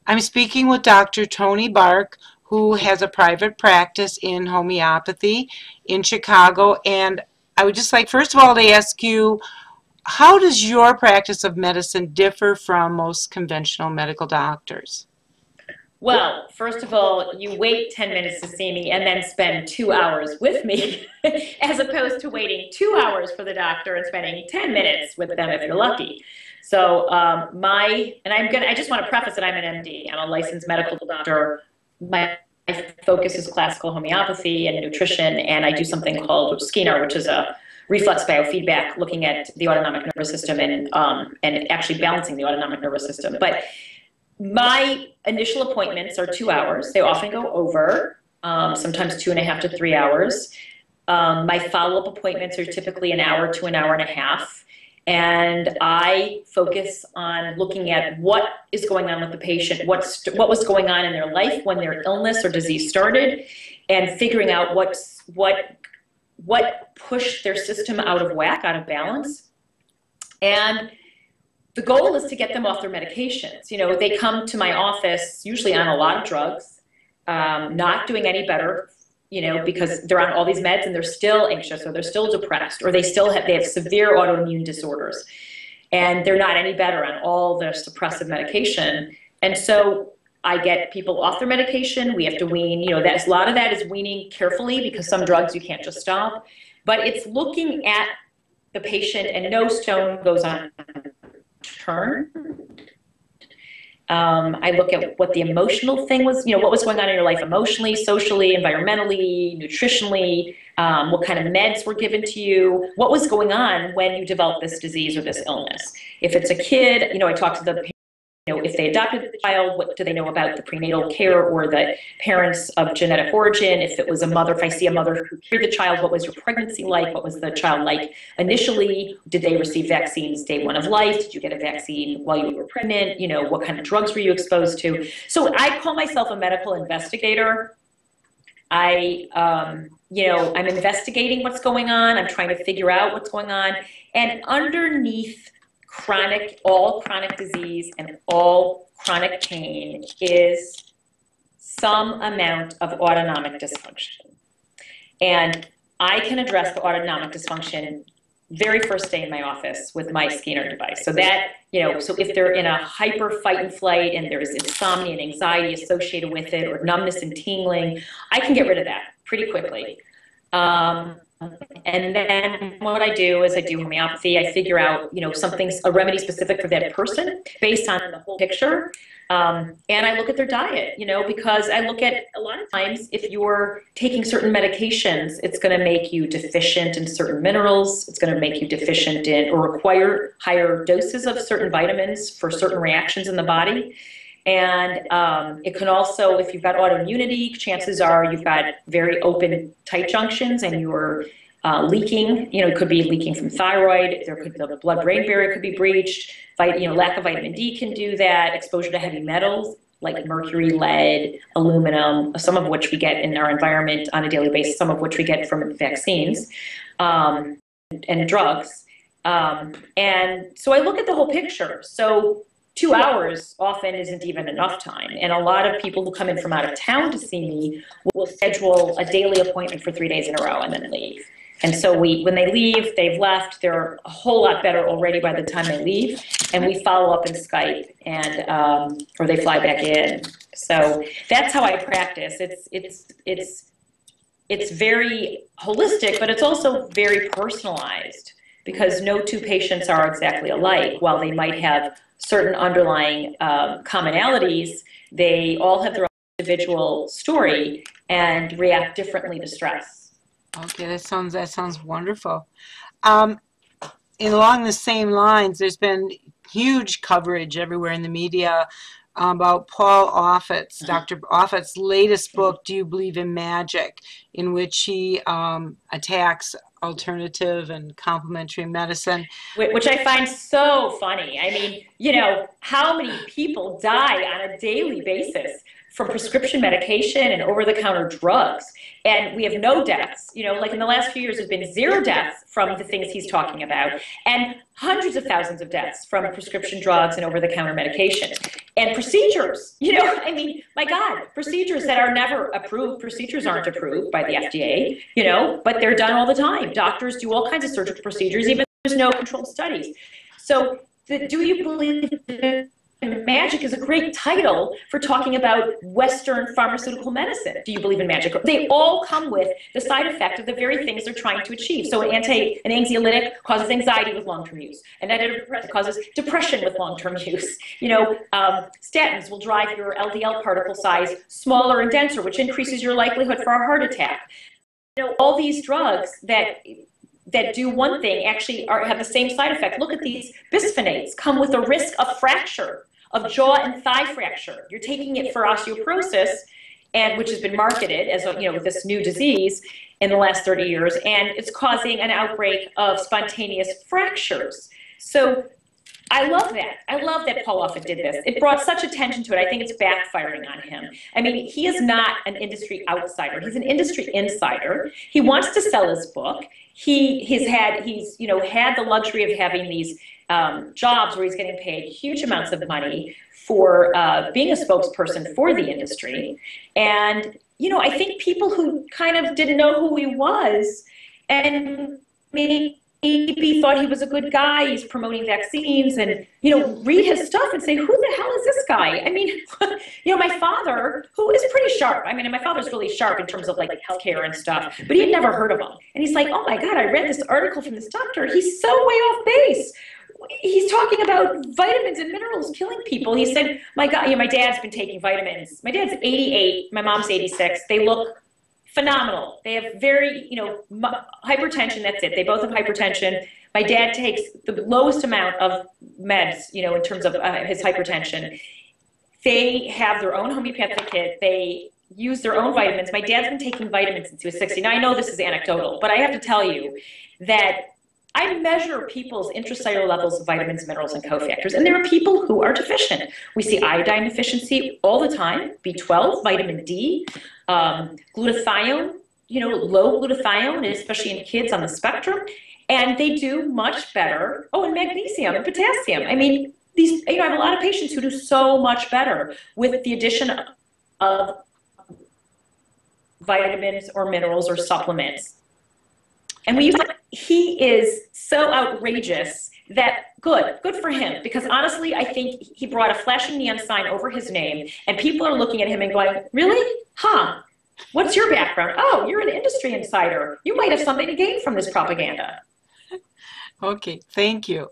I'm speaking with Dr. Toni Bark, who has a private practice in homeopathy in Chicago. And I would just like, first of all, to ask you, how does your practice of medicine differ from most conventional medical doctors? Well, first of all, you wait 10 minutes to see me and then spend 2 hours with me, as opposed to waiting 2 hours for the doctor and spending 10 minutes with them if you're lucky. So I just want to preface that I'm an MD. I'm a licensed medical doctor. My focus is classical homeopathy and nutrition, and I do something called Skinner, which is a reflex biofeedback, looking at the autonomic nervous system and actually balancing the autonomic nervous system. But my initial appointments are 2 hours. They often go over, sometimes 2.5 to 3 hours. My follow-up appointments are typically an hour to an hour and a half. And I focus on looking at what is going on with the patient, what was going on in their life when their illness or disease started, and figuring out what pushed their system out of whack, out of balance. And the goal is to get them off their medications. You know, they come to my office usually on a lot of drugs, not doing any better, you know, because they're on all these meds and they're still anxious or they're still depressed or they have severe autoimmune disorders and they're not any better on all their suppressive medication. And so I get people off their medication. We have to wean, you know, a lot of that is weaning carefully because some drugs you can't just stop, but it's looking at the patient and no stone goes unturned. I look at what the emotional thing was, you know, what was going on in your life emotionally, socially, environmentally, nutritionally, what kind of meds were given to you, what was going on when you developed this disease or this illness. If it's a kid, you know, I talk to the, you know, if they adopted the child, what do they know about the prenatal care or the parents of genetic origin? If it was a mother, if I see a mother who carried the child, what was your pregnancy like? What was the child like initially? Did they receive vaccines day one of life? Did you get a vaccine while you were pregnant? You know, what kind of drugs were you exposed to? So I call myself a medical investigator. You know, I'm investigating what's going on. I'm trying to figure out what's going on. And underneath all chronic disease and all chronic pain is some amount of autonomic dysfunction. And I can address the autonomic dysfunction very first day in my office with my Skinner device. So that, you know, so if they're in a hyper fight and flight and there's insomnia and anxiety associated with it or numbness and tingling, I can get rid of that pretty quickly. And then what I do is I do homeopathy. I figure out, you know, a remedy specific for that person based on the whole picture. And I look at their diet, you know, because I look at a lot of times if you're taking certain medications, it's going to make you deficient in certain minerals. It's going to make you deficient in or require higher doses of certain vitamins for certain reactions in the body. And it can also, if you've got autoimmunity, chances are you've got very open tight junctions and you're leaking. You know, it could be leaking from thyroid. The blood-brain barrier could be breached. You know, lack of vitamin D can do that. Exposure to heavy metals like mercury, lead, aluminum, some of which we get in our environment on a daily basis, some of which we get from vaccines and drugs. And so I look at the whole picture. So 2 hours often isn't even enough time. And a lot of people who come in from out of town to see me will schedule a daily appointment for 3 days in a row and then leave. And so when they leave, they've left, they're a whole lot better already by the time they leave. And we follow up in Skype and, or they fly back in. So that's how I practice. It's very holistic, but it's also very personalized because no two patients are exactly alike. While they might have certain underlying commonalities, they all have their own individual story and react differently to stress. Okay, that sounds wonderful. Along the same lines, there's been huge coverage everywhere in the media about Paul Offit's, Dr. Offit's latest book, Do You Believe in Magic, in which he attacks alternative and complementary medicine. Which I find so funny. I mean, you know, how many people die on a daily basis from prescription medication and over-the-counter drugs, and we have no deaths. You know, like in the last few years, there's been 0 deaths from the things he's talking about, and hundreds of thousands of deaths from prescription drugs and over-the-counter medication. And procedures, I mean, my God, procedures that are never approved, procedures aren't approved by the FDA, but they're done all the time. Doctors do all kinds of surgical procedures, even though there's no controlled studies. So do you believe in magic is a great title for talking about Western pharmaceutical medicine. Do you believe in magic? They all come with the side effect of the very things they're trying to achieve. So an anxiolytic causes anxiety with long-term use. An antidepressant causes depression with long-term use. Statins will drive your LDL particle size smaller and denser, which increases your likelihood for a heart attack. All these drugs that do one thing actually have the same side effect. Look at these bisphonates, come with a risk of fracture, of jaw and thigh fracture. You're taking it for osteoporosis, and which has been marketed as this new disease in the last 30 years, and it's causing an outbreak of spontaneous fractures. So I love that. I love that Paul Offit did this. It brought such attention to it. I think it's backfiring on him. I mean, he is not an industry outsider. He's an industry insider. He wants to sell his book. He's had the luxury of having these jobs where he's getting paid huge amounts of money for being a spokesperson for the industry. And, I think people who kind of didn't know who he was and maybe thought he was a good guy, he's promoting vaccines, and, read his stuff and say, who the hell is this guy? I mean, my father, who is pretty sharp, I mean, my father's really sharp in terms of like healthcare and stuff, but he had never heard of him. And he's like, oh my God, I read this article from this doctor. He's so way off base. He's talking about vitamins and minerals killing people. He said, my God, my dad's been taking vitamins. My dad's 88, my mom's 86. They look phenomenal. They have very, hypertension, that's it. They both have hypertension. My dad takes the lowest amount of meds, in terms of his hypertension. They have their own homeopathic kit. They use their own vitamins. My dad's been taking vitamins since he was 60. Now, I know this is anecdotal, but I have to tell you that I measure people's intracellular levels of vitamins, minerals, and cofactors, and there are people who are deficient. We see iodine deficiency all the time, B12, vitamin D, glutathione, low glutathione, especially in kids on the spectrum, and they do much better. Oh, and magnesium and potassium. I mean, I have a lot of patients who do so much better with the addition of vitamins or minerals or supplements. And he is so outrageous that good for him, because honestly, I think he brought a flashing neon sign over his name, and people are looking at him and going, really? Huh? What's your background? Oh, you're an industry insider. You might have something to gain from this propaganda. Okay, thank you.